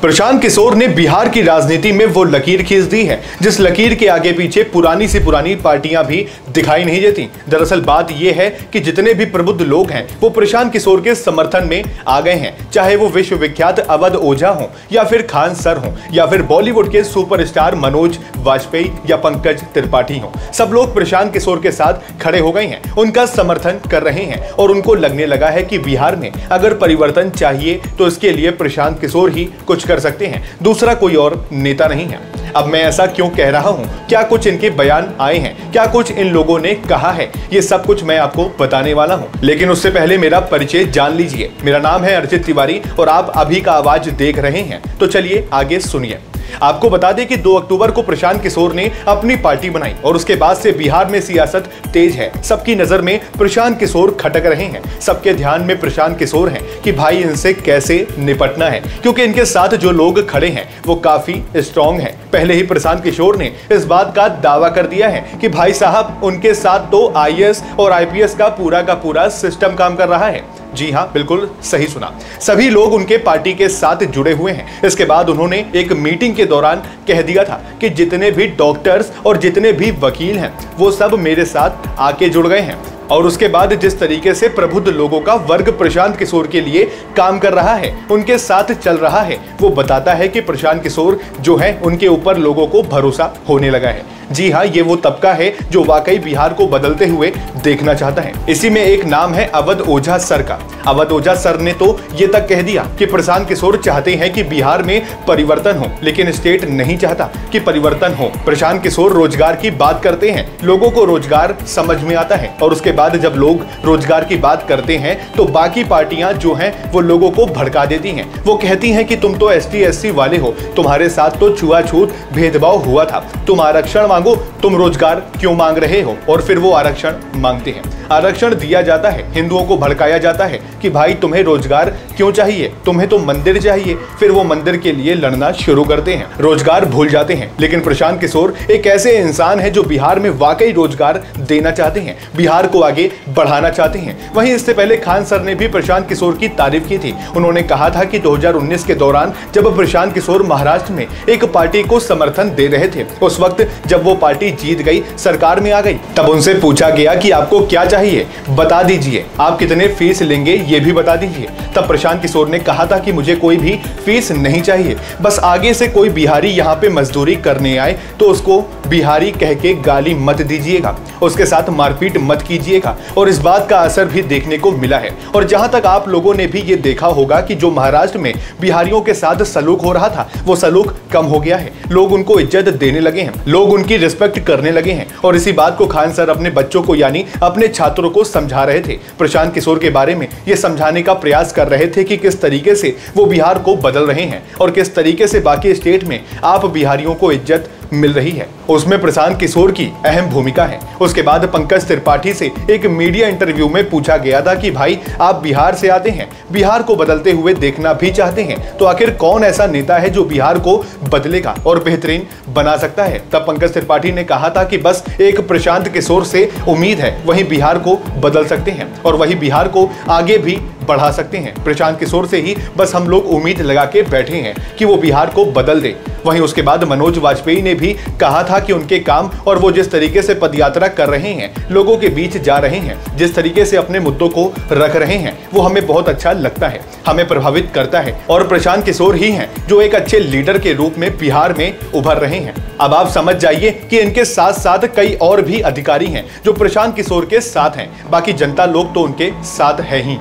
प्रशांत किशोर ने बिहार की राजनीति में वो लकीर खींच दी है जिस लकीर के आगे पीछे पुरानी से पुरानी पार्टियां भी दिखाई नहीं देती। दरअसल बात यह है कि जितने भी प्रबुद्ध लोग हैं वो प्रशांत किशोर के समर्थन में आ गए हैं, चाहे वो विश्वविख्यात अवध ओझा हो या फिर खान सर हो या फिर बॉलीवुड के सुपरस्टार मनोज वाजपेयी या पंकज त्रिपाठी हो। सब लोग प्रशांत किशोर के साथ खड़े हो गए हैं, उनका समर्थन कर रहे हैं और उनको लगने लगा है कि बिहार में अगर परिवर्तन चाहिए तो इसके लिए प्रशांत किशोर ही कुछ कर सकते हैं, दूसरा कोई और नेता नहीं है। अब मैं ऐसा क्यों कह रहा हूं, क्या कुछ इनके बयान आए हैं, क्या कुछ इन लोगों ने कहा है, ये सब कुछ मैं आपको बताने वाला हूं। लेकिन उससे पहले मेरा परिचय जान लीजिए। मेरा नाम है अर्चित तिवारी और आप अभी का आवाज देख रहे हैं, तो चलिए आगे सुनिए। आपको बता दें कि 2 अक्टूबर को प्रशांत किशोर ने अपनी पार्टी बनाई और उसके बाद से बिहार में सियासत तेज है। सबकी नजर में प्रशांत किशोर खटक रहे हैं, सबके ध्यान में प्रशांत किशोर हैं कि भाई इनसे कैसे निपटना है, क्योंकि इनके साथ जो लोग खड़े हैं वो काफी स्ट्रांग हैं। पहले ही प्रशांत किशोर ने इस बात का दावा कर दिया है कि भाई साहब उनके साथ तो आईएएस और आईपीएस का पूरा सिस्टम काम कर रहा है। जी हां, बिल्कुल सही सुना, सभी लोग उनके पार्टी के साथ जुड़े हुए हैं। इसके बाद उन्होंने एक मीटिंग के दौरान कह दिया था कि जितने भी डॉक्टर्स और जितने भी वकील हैं वो सब मेरे साथ आके जुड़ गए हैं। और उसके बाद जिस तरीके से प्रबुद्ध लोगों का वर्ग प्रशांत किशोर के लिए काम कर रहा है, उनके साथ चल रहा है, वो बताता है कि प्रशांत किशोर जो है उनके ऊपर लोगों को भरोसा होने लगा है। जी हाँ, ये वो तबका है जो वाकई बिहार को बदलते हुए देखना चाहता है। इसी में एक नाम है अवध ओझा सर का। अवध ओझा सर ने तो ये तक कह दिया कि प्रशांत किशोर चाहते हैं कि बिहार में परिवर्तन हो, लेकिन स्टेट नहीं चाहता कि परिवर्तन हो। प्रशांत किशोर रोजगार की बात करते हैं, लोगों को रोजगार समझ में आता है और उसके बाद जब लोग रोजगार की बात करते हैं तो बाकी पार्टियां जो हैं वो लोगों को भड़का देती हैं। वो कहती हैं कि तुम तो एसटी एससी वाले हो, तुम्हारे साथ तो छुआछूत भेदभाव हुआ था, तुम आरक्षण मांगो, तुम रोजगार क्यों मांग रहे हो? और फिर वो आरक्षण मांगते हैं, आरक्षण दिया जाता है, हिंदुओं को भड़काया जाता है कि भाई तुम्हें रोजगार क्यों चाहिए, तुम्हें तो मंदिर चाहिए। फिर वो मंदिर के लिए लड़ना शुरू करते हैं, रोजगार भूल जाते हैं। लेकिन प्रशांत किशोर एक ऐसे इंसान है जो बिहार में वाकई रोजगार देना चाहते हैं, बिहार को आगे बढ़ाना चाहते हैं। वहीं इससे पहले खान सर ने भी प्रशांत किशोर की तारीफ की थी। उन्होंने कहा था कि 2019 के दौरान जब प्रशांत किशोर महाराष्ट्र में एक पार्टी को समर्थन दे रहे थे, उस वक्त जब वो पार्टी जीत गई, सरकार में आ गई, तब उनसे पूछा गया कि आपको क्या चाहिए, बता दीजिए, आप कितने फीस लेंगे ये भी बता दीजिए। तब प्रशांत किशोर ने कहा था कि मुझे कोई भी फीस नहीं चाहिए, बस आगे से कोई बिहारी यहाँ पे मजदूरी करने आए तो उसको बिहारी कह के गाली मत दीजिएगा, उसके साथ मारपीट मत कीजिएगा। और इस बात का असर भी देखने को मिला है। और जहां तक आप लोगों ने भी ये देखा होगा कि जो महाराष्ट्र में बिहारियों के साथ सलूक हो रहा था वो सलूक कम हो गया है, लोग उनको इज्जत देने लगे हैं, लोग उनकी रिस्पेक्ट करने लगे हैं। और इसी बात को खान सर अपने बच्चों को यानी अपने छात्रों को समझा रहे थे, प्रशांत किशोर के बारे में ये समझाने का प्रयास कर रहे थे कि किस तरीके से वो बिहार को बदल रहे हैं और किस तरीके से बाकी स्टेट में आप बिहारियों को इज्जत मिल रही है। उसमें प्रशांत किशोर की अहम भूमिका है। उसके बाद पंकज त्रिपाठी से एक मीडिया इंटरव्यू में पूछा गया था कि भाई आप बिहार से आते हैं, बिहार को बदलते हुए देखना भी चाहते हैं, तो आखिर कौन ऐसा नेता है जो बिहार को बदलेगा और बेहतरीन बना सकता है? तब पंकज त्रिपाठी ने कहा था कि बस एक प्रशांत किशोर से उम्मीद है, वही बिहार को बदल सकते हैं और वही बिहार को आगे भी बढ़ा सकते हैं। प्रशांत किशोर से ही बस हम लोग उम्मीद लगा के बैठे हैं कि वो बिहार को बदल दे। वहीं उसके बाद मनोज वाजपेयी ने भी कहा था कि उनके काम और वो जिस तरीके से पदयात्रा कर रहे हैं, लोगों के बीच जा रहे हैं, जिस तरीके से अपने मुद्दों को रख रहे हैं, वो हमें बहुत अच्छा लगता है, हमें प्रभावित करता है। और प्रशांत किशोर ही हैं जो एक अच्छे लीडर के रूप में बिहार में उभर रहे हैं। अब आप समझ जाइए कि इनके साथ साथ कई और भी अधिकारी हैं जो प्रशांत किशोर के साथ हैं, बाकी जनता लोग तो उनके साथ है ही।